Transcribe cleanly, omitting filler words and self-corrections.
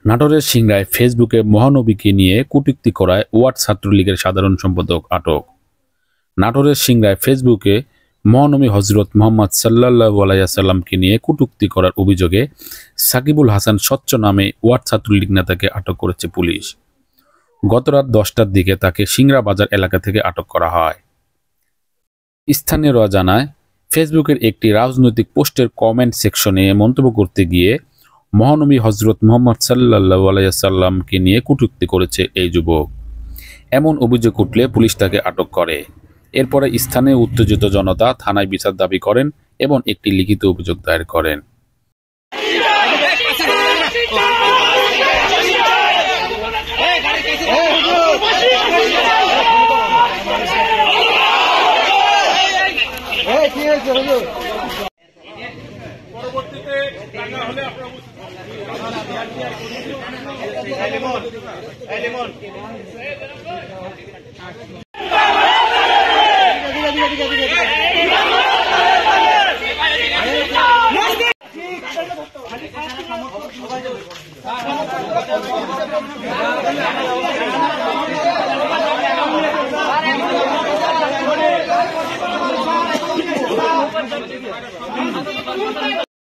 নাটোরের সিংড়ায় ফেসবুকে মহানবীকে নিয়ে কটূক্তি করায় ওয়ার্ড ছাত্রলীগের সাধারণ সম্পাদক আটক। নাটোরের সিংড়ায় ফেসবুকে মহানবী হজরত মুহাম্মদ সাল্লাল্লাহু আলাইহি ওয়াসাল্লামকে নিয়ে কটূক্তি করার অভিযোগে সাকিবুল হাসান স্বচ্ছ নামে ওয়ার্ড ছাত্রলীগ নেতাকে আটক করেছে পুলিশ। গতরাত 10টার দিকে তাকে সিংড়া বাজার এলাকা থেকে আটক করা হয়। স্থানীয়রা জানায়, ফেসবুকের একটি রাজনৈতিক পোস্টের কমেন্ট সেকশনে মন্তব্য করতে গিয়ে মহানবী হজরত মুহাম্মদ সাল্লাল্লাহু আলাইহি ওয়াসাল্লামকে নিয়ে কটূক্তি করেছে এই যুবক। এমন অভিযোগ উঠলে পুলিশ তাকে আটক করে। এরপরে স্থানীয় উত্তেজিত জনতা থানায় বিচার দাবি করেন এবং একটি লিখিত অভিযোগ দায়ের করেন। পরবর্তীতে টাকা হলে আপনারা